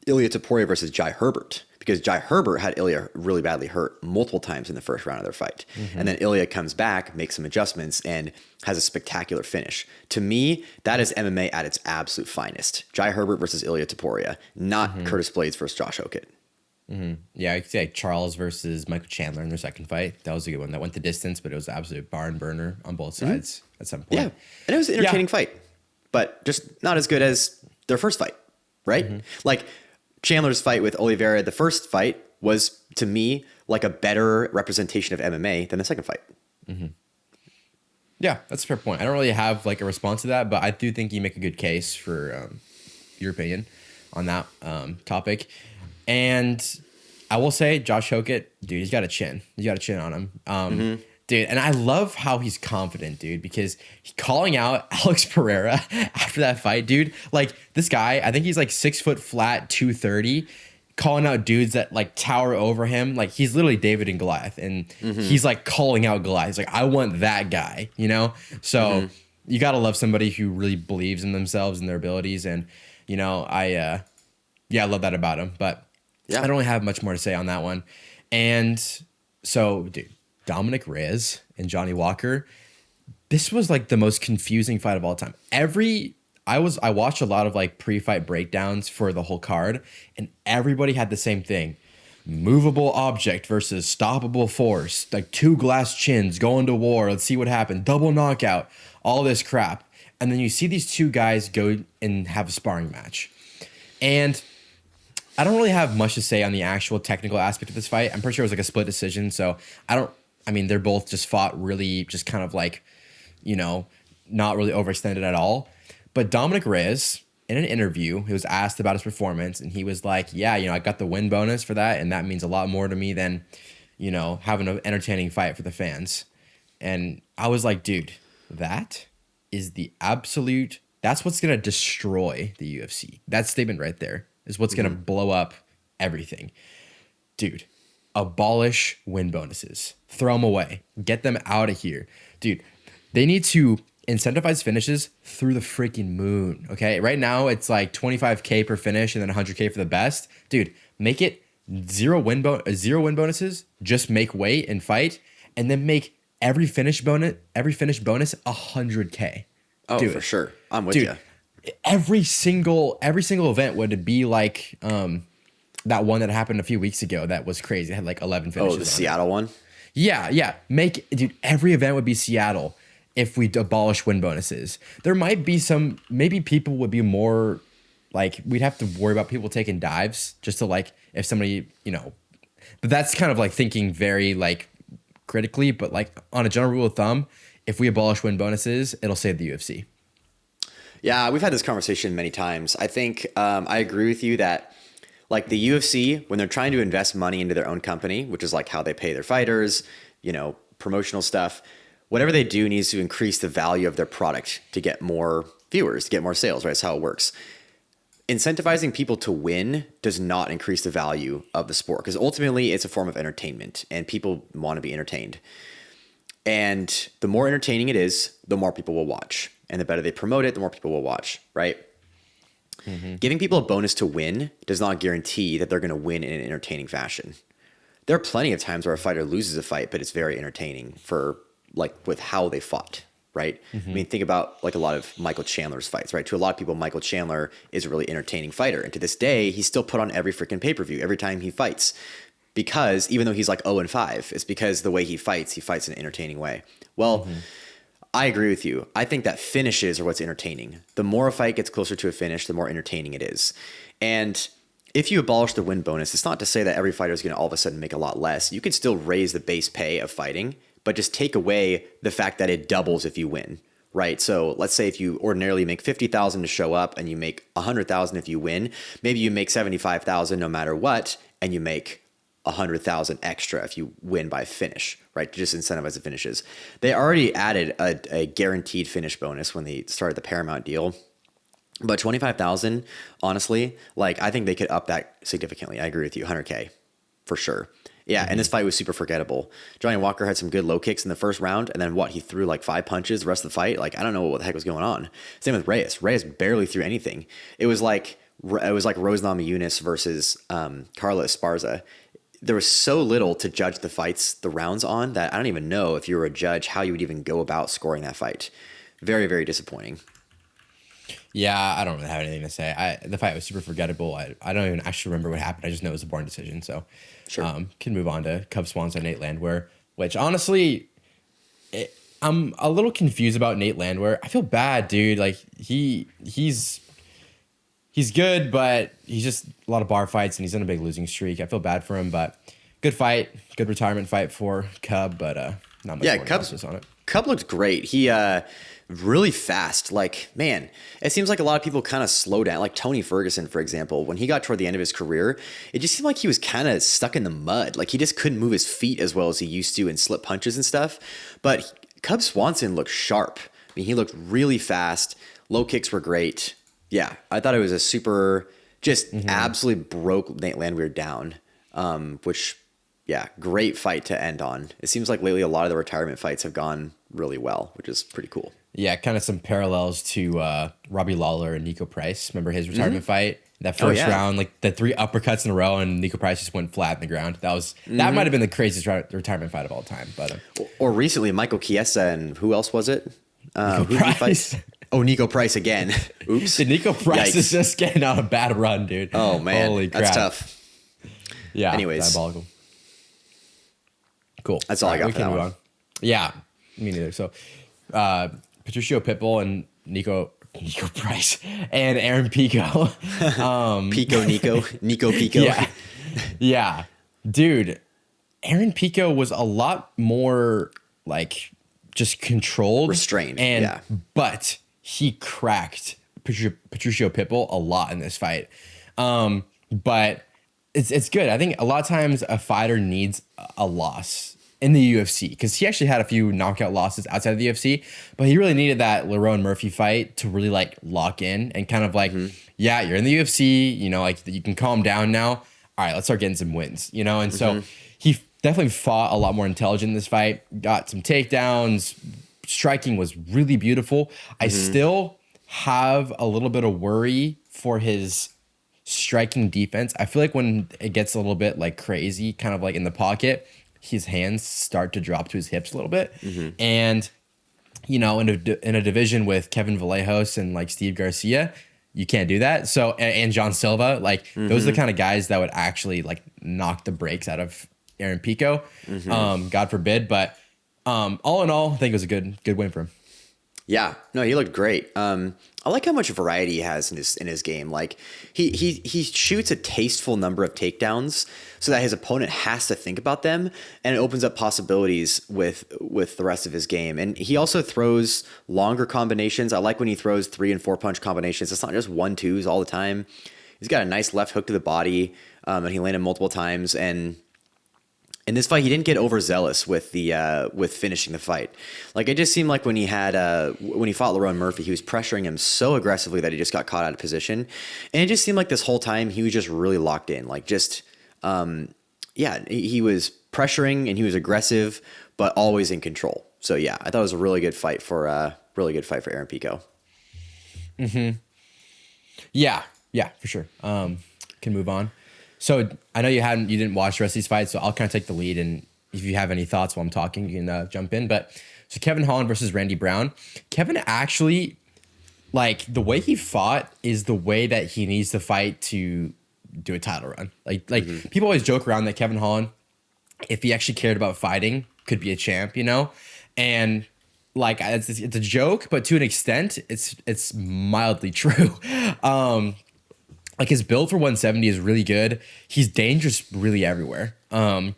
Ilia Topuria versus Jai Herbert, because Jai Herbert had Ilia really badly hurt multiple times in the first round of their fight. And then Ilia comes back, makes some adjustments, and has a spectacular finish. To me, that is MMA at its absolute finest. Jai Herbert versus Ilia Topuria, not Curtis Blaydes versus Josh Hokit. Yeah, I could say Charles versus Michael Chandler in their second fight. That was a good one. That went the distance, but it was an absolute barn burner on both sides at some point. Yeah, and it was an entertaining fight, but just not as good as their first fight, right? Like, Chandler's fight with Oliveira, the first fight, was to me like a better representation of MMA than the second fight. Yeah, that's a fair point. I don't really have like a response to that, but I do think you make a good case for your opinion on that topic. And I will say, Josh Hokit, dude, he's got a chin. He's got a chin on him. Dude, and I love how he's confident, dude, because calling out Alex Pereira after that fight, dude, like this guy, I think he's like 6 foot flat, 230, calling out dudes that like tower over him. Like he's literally David and Goliath, and he's like calling out Goliath. He's like, I want that guy, you know? So you got to love somebody who really believes in themselves and their abilities. And, you know, I love that about him, but I don't really have much more to say on that one. And so, dude, Dominick Reyes and Johnny Walker, this was like the most confusing fight of all time. I watched a lot of like pre-fight breakdowns for the whole card, and everybody had the same thing. Movable object versus stoppable force, like 2 glass chins going to war. Let's see what happened. Double knockout, all this crap. And then you see these 2 guys go and have a sparring match. And I don't really have much to say on the actual technical aspect of this fight. I'm pretty sure it was like a split decision. So they're both just fought really just kind of like, you know, not really overextended at all. But Dominick Reyes, in an interview, he was asked about his performance, and he was like, yeah, you know, I got the win bonus for that, and that means a lot more to me than, you know, having an entertaining fight for the fans. And I was like, dude, that is that's what's going to destroy the UFC. That statement right there is what's going to blow up everything. Dude, abolish win bonuses. Throw them away. Get them out of here. Dude, they need to incentivize finishes through the freaking moon, okay? Right now, it's like $25K per finish and then $100K for the best. Dude, make it zero win bonuses. Just make weight and fight, and then make every finish bonus $100K. Oh, dude, for sure. I'm with you. Every single event would be like that one that happened a few weeks ago that was crazy. It had like 11 finishes. Oh, the Seattle one? Yeah. Dude, every event would be Seattle if we abolish win bonuses. There might be maybe people would be more like, we'd have to worry about people taking dives just to like, if somebody, you know, but that's kind of like thinking very like critically, but like on a general rule of thumb, if we abolish win bonuses, it'll save the UFC. Yeah, we've had this conversation many times. I think I agree with you that like the UFC, when they're trying to invest money into their own company, which is like how they pay their fighters, you know, promotional stuff, whatever they do needs to increase the value of their product to get more viewers, to get more sales, right? That's how it works. Incentivizing people to win does not increase the value of the sport, because ultimately it's a form of entertainment and people want to be entertained. And the more entertaining it is, the more people will watch. And the better they promote it, the more people will watch, right? Giving people a bonus to win does not guarantee that they're going to win in an entertaining fashion. There are plenty of times where a fighter loses a fight, but it's very entertaining for like with how they fought, right? I mean, think about like a lot of Michael Chandler's fights, right? To a lot of people, Michael Chandler is a really entertaining fighter. And to this day, he's still put on every freaking pay-per-view every time he fights. Because even though he's like 0-5, it's because the way he fights in an entertaining way. Well, I agree with you. I think that finishes are what's entertaining. The more a fight gets closer to a finish, the more entertaining it is. And if you abolish the win bonus, it's not to say that every fighter is going to all of a sudden make a lot less. You can still raise the base pay of fighting, but just take away the fact that it doubles if you win, right? So let's say if you ordinarily make $50,000 to show up and you make $100,000 if you win, maybe you make $75,000 no matter what, and you make $100,000 extra if you win by finish, right? To just incentivize the finishes. They already added a guaranteed finish bonus when they started the Paramount deal. But $25,000, honestly, like I think they could up that significantly. I agree with you, $100K for sure. Yeah, and this fight was super forgettable. Johnny Walker had some good low kicks in the first round, and then he threw like 5 punches the rest of the fight. Like I don't know what the heck was going on. Same with Reyes. Reyes barely threw anything. It was like Rose Namajunas versus Carla Esparza. There was so little to judge the rounds on that I don't even know if you were a judge how you would even go about scoring that fight. Very, very disappointing. Yeah, I don't really have anything to say. The fight was super forgettable. I don't even actually remember what happened. I just know it was a boring decision. So sure. Can move on to Cub Swanson, Nate Landwehr, which honestly, I'm a little confused about Nate Landwehr. I feel bad, dude. Like he's he's good, but he's just a lot of bar fights, and he's in a big losing streak. I feel bad for him, but good fight, good retirement fight for Cub, but not much more analysis on it. Cub looked great. He really fast. Like, man, it seems like a lot of people kind of slow down. Like Tony Ferguson, for example, when he got toward the end of his career, it just seemed like he was kind of stuck in the mud. Like he just couldn't move his feet as well as he used to and slip punches and stuff. But Cub Swanson looked sharp. I mean, he looked really fast. Low kicks were great. Yeah, I thought it was a super, just absolutely broke Landwehr down, which, yeah, great fight to end on. It seems like lately a lot of the retirement fights have gone really well, which is pretty cool. Yeah, kind of some parallels to Robbie Lawler and Nico Price. Remember his retirement fight? That first round, like the 3 uppercuts in a row, and Nico Price just went flat in the ground. That might have been the craziest retirement fight of all time. But or recently, Michael Chiesa and who else was it? Nico Price. Oh, Nico Price again. Oops. Dude, Nico Price is just getting on a bad run, dude. Oh man, holy crap, that's tough. Yeah. Anyways, diabolical. Cool. That's all I got for that one. Yeah, me neither. So, Patricio, Pitbull, and Nico Price and Aaron Pico. Nico Pico. Yeah, dude. Aaron Pico was a lot more like just controlled, restrained, but he cracked Patricio Pitbull a lot in this fight. But it's good. I think a lot of times a fighter needs a loss in the UFC because he actually had a few knockout losses outside of the UFC, but he really needed that Lerone Murphy fight to really like lock in and kind of like, yeah, you're in the UFC, you know, like you can calm down now. All right, let's start getting some wins, you know? And so he definitely fought a lot more intelligent in this fight, got some takedowns. Striking was really beautiful. I still have a little bit of worry for his striking defense. I feel like when it gets a little bit like crazy, kind of like in the pocket, his hands start to drop to his hips a little bit. And, you know, in a division with Kevin Vallejos and like Steve Garcia, you can't do that. So, and John Silva, like those are the kind of guys that would actually like knock the brakes out of Aaron Pico. God forbid. But all in all, I think it was a good win for him. Yeah, no, he looked great. I like how much variety he has in his game. Like he shoots a tasteful number of takedowns so that his opponent has to think about them, and it opens up possibilities with the rest of his game. And he also throws longer combinations. I like when he throws 3 and 4 punch combinations. It's not just 1-2s all the time. He's got a nice left hook to the body, and he landed multiple times. And in this fight, he didn't get overzealous with finishing the fight. Like it just seemed like when he fought Lerone Murphy, he was pressuring him so aggressively that he just got caught out of position, and it just seemed like this whole time he was just really locked in. Like just he was pressuring and he was aggressive, but always in control. So yeah, I thought it was a really good fight for Aaron Pico. Yeah, for sure. Can move on. So I know you didn't watch the rest of these fights, so I'll kind of take the lead. And if you have any thoughts while I'm talking, you can jump in. But so Kevin Holland versus Randy Brown. Kevin actually, like the way he fought is the way that he needs to fight to do a title run. Like people always joke around that Kevin Holland, if he actually cared about fighting, could be a champ, you know? And like it's a joke, but to an extent, it's mildly true. Like his build for 170 is really good. He's dangerous really everywhere. But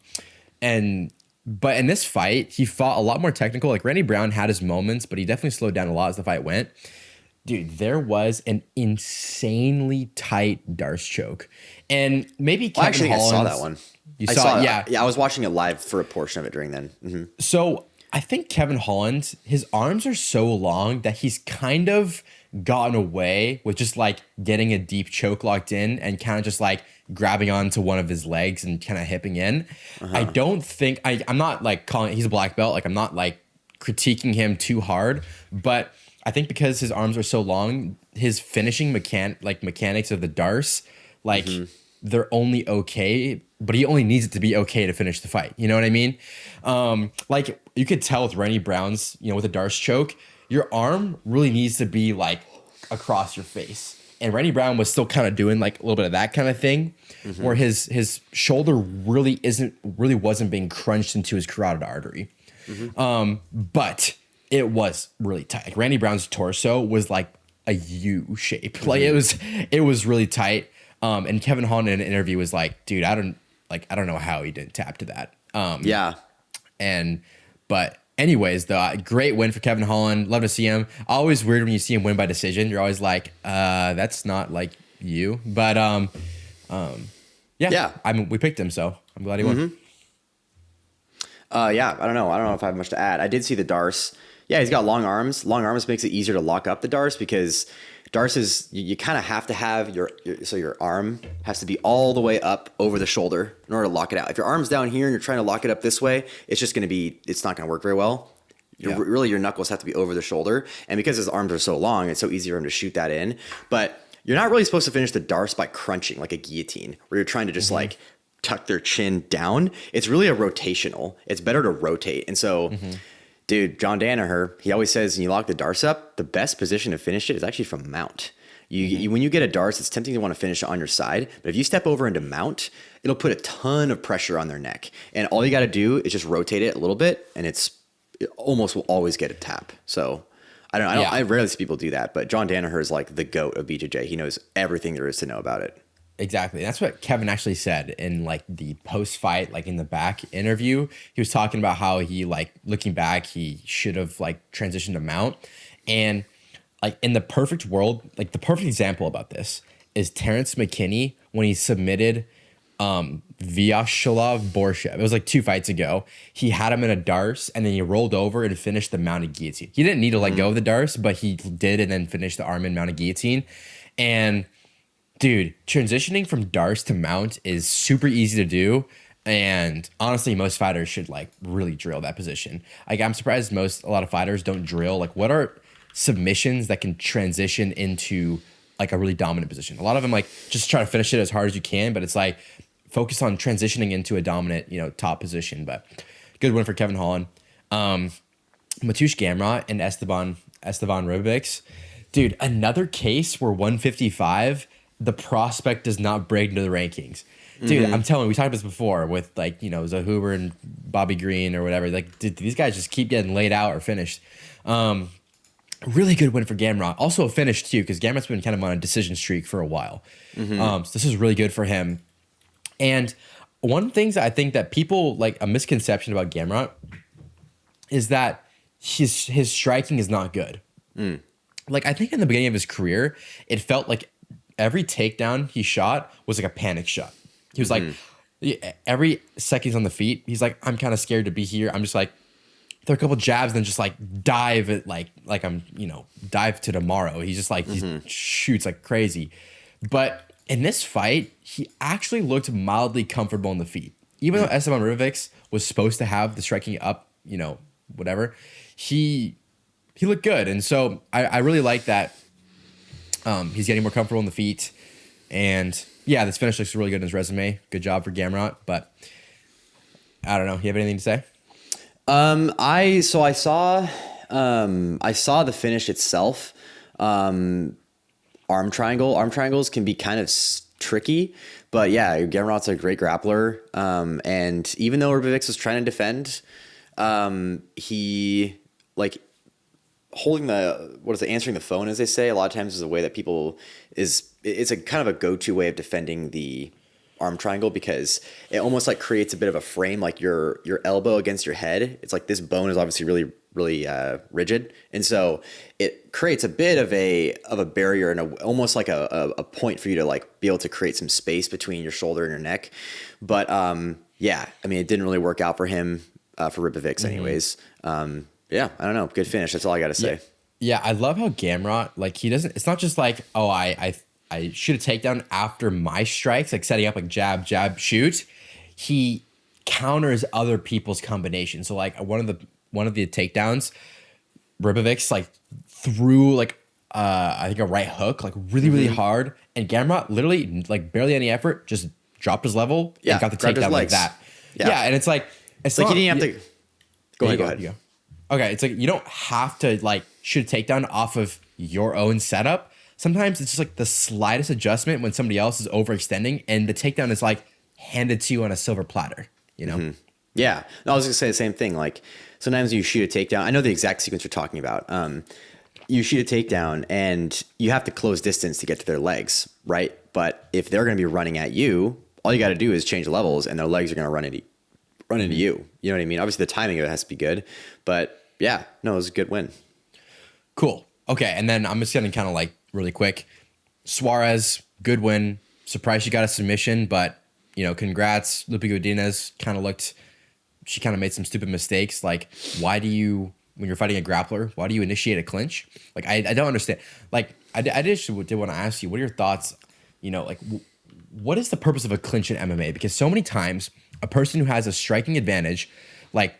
in this fight, he fought a lot more technical. Like Randy Brown had his moments, but he definitely slowed down a lot as the fight went. Dude, there was an insanely tight Darce choke. And maybe Kevin Holland, I saw that one. You saw it? Yeah, I was watching it live for a portion of it during then. So I think Kevin Holland, his arms are so long that he's kind of gotten away with just like getting a deep choke locked in and kind of just like grabbing onto one of his legs and kind of hipping in. I don't think I'm not like calling, he's a black belt. Like I'm not like critiquing him too hard, but I think because his arms are so long, his finishing mechanics of the Darce, like they're only okay, but he only needs it to be okay to finish the fight. You know what I mean? Like you could tell with Randy Brown's, you know, with a Darce choke, your arm really needs to be like across your face. And Randy Brown was still kind of doing like a little bit of that kind of thing, where his shoulder really wasn't being crunched into his carotid artery. But it was really tight. Like Randy Brown's torso was like a U shape. Like it was really tight. And Kevin Holland in an interview was like, dude, I don't know how he didn't tap to that. But anyways, though, great win for Kevin Holland. Love to see him. Always weird when you see him win by decision. You're always like, that's not like you. But yeah. I mean, we picked him, so I'm glad he won. I don't know if I have much to add. I did see the Darce. Yeah, he's got long arms. Long arms makes it easier to lock up the Darce because Darce is, you kind of have to have your arm has to be all the way up over the shoulder in order to lock it out. If your arm's down here and you're trying to lock it up this way, it's not going to work very well. Really, your knuckles have to be over the shoulder. And because his arms are so long, it's so easy for him to shoot that in. But you're not really supposed to finish the Darce by crunching like a guillotine, where you're trying to just like tuck their chin down. It's really a rotational. It's better to rotate. And so, dude, John Danaher, he always says when you lock the Darce up, the best position to finish it is actually from mount. When you get a Darce, it's tempting to want to finish it on your side. But if you step over into mount, it'll put a ton of pressure on their neck. And all you got to do is just rotate it a little bit, and it almost will always get a tap. So I rarely see people do that. But John Danaher is like the GOAT of BJJ. He knows everything there is to know about it. Exactly. That's what Kevin actually said in like the post-fight, like in the back interview. He was talking about how he, like, looking back, he should have like transitioned to mount. And like in the perfect world, like the perfect example about this is Terrence McKinney when he submitted Vyacheslav Borshev. It was like 2 fights ago. He had him in a Darce and then he rolled over and finished the mounted guillotine. He didn't need to let go of the Darce, but he did, and then finished the arm in mounted guillotine. And dude, transitioning from Darce to mount is super easy to do. And honestly, most fighters should like really drill that position. Like, I'm surprised a lot of fighters don't drill. Like, what are submissions that can transition into like a really dominant position? A lot of them like just try to finish it as hard as you can, but it's like focus on transitioning into a dominant, top position. But good win for Kevin Holland. Mateusz Gamrot and Esteban Ribovics. Dude, another case where 155, the prospect does not break into the rankings. Dude, I'm telling you, we talked about this before with like, Zahuber and Bobby Green or whatever. Like, dude, these guys just keep getting laid out or finished. Really good win for Gamrot. Also a finish too, because Gamrot's been kind of on a decision streak for a while. So this is really good for him. And one of the things I think that people, like, a misconception about Gamrot is that his striking is not good. Like, I think in the beginning of his career, it felt like every takedown he shot was like a panic shot. He was like, every second he's on the feet, he's like, I'm kind of scared to be here. I'm just like, throw a couple jabs and then just like dive at like I'm, dive to tomorrow. He's just like, he shoots like crazy. But in this fight, he actually looked mildly comfortable on the feet. Even though Esteban Ribovics was supposed to have the striking up, whatever, he looked good. And so I really like that. He's getting more comfortable on the feet. And yeah, this finish looks really good in his resume. Good job for Gamrot. But I don't know. You have anything to say? I saw the finish itself. Arm triangles can be kind of tricky, but yeah, Gamrot's a great grappler. And even though Ribovics was trying to defend, he like holding answering the phone, as they say, a lot of times is a way that it's a kind of a go-to way of defending the arm triangle, because it almost like creates a bit of a frame, like your elbow against your head. It's like this bone is obviously really, really rigid, and so it creates a bit of a barrier and almost like a point for you to like be able to create some space between your shoulder and your neck. But yeah, I mean, it didn't really work out for him, for Ribovics anyways. Yeah, I don't know. Good finish. That's all I got to say. Yeah, I love how Gamrot, like, he doesn't, it's not just like, oh, I shoot a takedown after my strikes, like setting up like jab, shoot. He counters other people's combinations. So like one of the takedowns, Ribovics like threw like I think a right hook, like really, really hard. And Gamrot literally, like, barely any effort, just dropped his level and got the takedown like that. Yeah, and it's like you didn't have to go ahead. Okay, it's like you don't have to like shoot a takedown off of your own setup. Sometimes it's just like the slightest adjustment when somebody else is overextending and the takedown is like handed to you on a silver platter, Yeah. No, I was gonna say the same thing. Like, sometimes you shoot a takedown. I know the exact sequence you're talking about. you shoot a takedown and you have to close distance to get to their legs, right? But if they're going to be running at you, all you got to do is change levels and their legs are going to run into you. You know what I mean? Obviously the timing of it has to be good, but yeah, no, it was a good win. Cool. Okay. And then I'm just going to kind of like really quick. Suarez, good win. Surprised she got a submission, but you know, congrats. Loopy Godinez she kind of made some stupid mistakes. Like, why do you, when you're fighting a grappler, why do you initiate a clinch? Like, I don't understand. Like, I did want to ask you, what are your thoughts? You know, like, what is the purpose of a clinch in MMA? Because so many times a person who has a striking advantage, like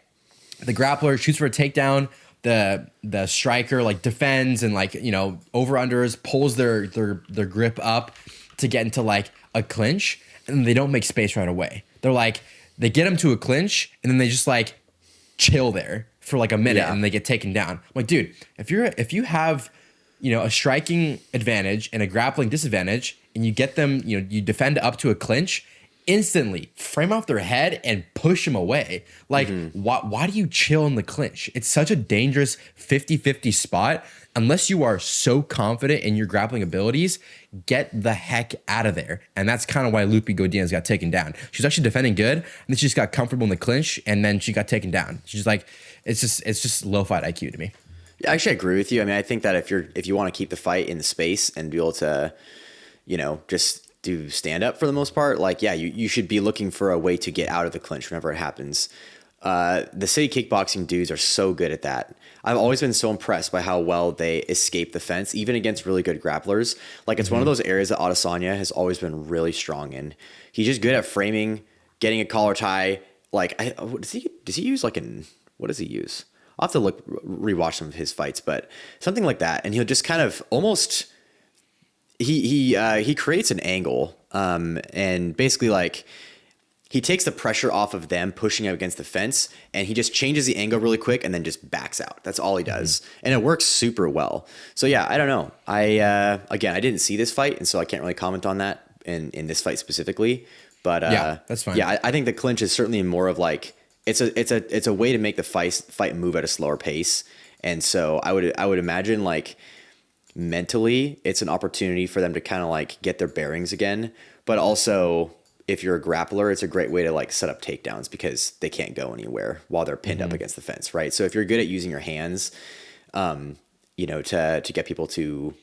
the grappler shoots for a takedown, the striker like defends and like, you know, over-unders, pulls their grip up to get into like a clinch, and they don't make space right away. They're like, they get them to a clinch and then they just like chill there for like a minute and they get taken down. I'm like, dude, if you have, you know, a striking advantage and a grappling disadvantage and you get them, you know, you defend up to a clinch, instantly frame off their head and push them away. Like, why do you chill in the clinch? It's such a dangerous 50-50 spot. Unless you are so confident in your grappling abilities, get the heck out of there. And that's kind of why Loopy Godinez got taken down. She was actually defending good, and then she just got comfortable in the clinch, and then she got taken down. She's like, it's just low fight IQ to me. Yeah, actually, I agree with you. I mean, I think that if you want to keep the fight in the space and be able to, you know, just do stand up for the most part, like, yeah, you should be looking for a way to get out of the clinch whenever it happens. The city kickboxing dudes are so good at that. I've always been so impressed by how well they escape the fence, even against really good grapplers. Like, it's one of those areas that Adesanya has always been really strong in. He's just good at framing, getting a collar tie. Like, does he use like what does he use? I'll have to rewatch some of his fights, but something like that. And he'll just kind of almost, he creates an angle, and basically like, he takes the pressure off of them pushing up against the fence, and he just changes the angle really quick and then just backs out. That's all he does. And it works super well. So yeah, I don't know. Again, I didn't see this fight, and so I can't really comment on that in this fight specifically. But yeah, that's fine. Yeah, I think the clinch is certainly more of like, it's a way to make the fight move at a slower pace. And so I would imagine like mentally it's an opportunity for them to kind of like get their bearings again, but also, if you're a grappler, it's a great way to like set up takedowns because they can't go anywhere while they're pinned up against the fence, right? So if you're good at using your hands, you know, to get people to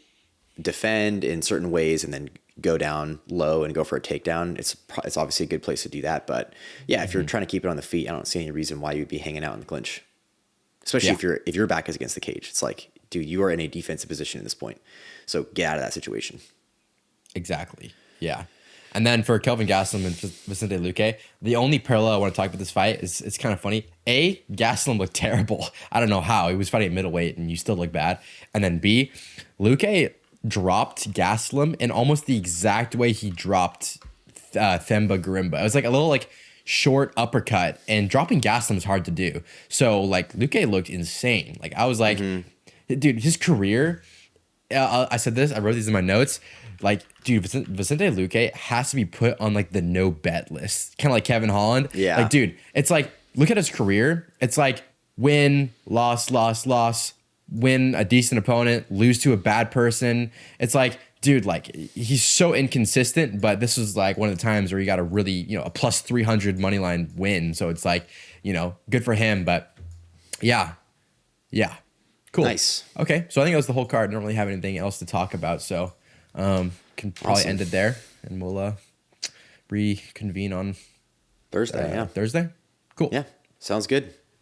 defend in certain ways and then go down low and go for a takedown, it's obviously a good place to do that. But yeah, if you're trying to keep it on the feet, I don't see any reason why you'd be hanging out in the clinch, especially if your back is against the cage. It's like, dude, you are in a defensive position at this point, so get out of that situation. Exactly. Yeah. And then for Kelvin Gastelum and Vicente Luque, the only parallel I want to talk about this fight is it's kind of funny. A, Gastelum looked terrible. I don't know how. He was fighting at middleweight and you still look bad. And then B, Luque dropped Gastelum in almost the exact way he dropped Themba Gorimba. It was like a little like short uppercut, and dropping Gastelum is hard to do. So like Luque looked insane. Like I was like, dude, his career, I said this, I wrote these in my notes. Like, dude, Vicente Luque has to be put on like the no bet list, kind of like Kevin Holland. Yeah. Like, dude, it's like, look at his career. It's like win, loss, win a decent opponent, lose to a bad person. It's like, dude, like he's so inconsistent, but this was like one of the times where he got a really, you know, a plus 300 money line win. So it's like, you know, good for him. But yeah. Cool. Nice. Okay. So I think that was the whole card. I don't really have anything else to talk about. So can probably end it there, and we'll reconvene on Thursday. Thursday. Cool. Yeah, sounds good.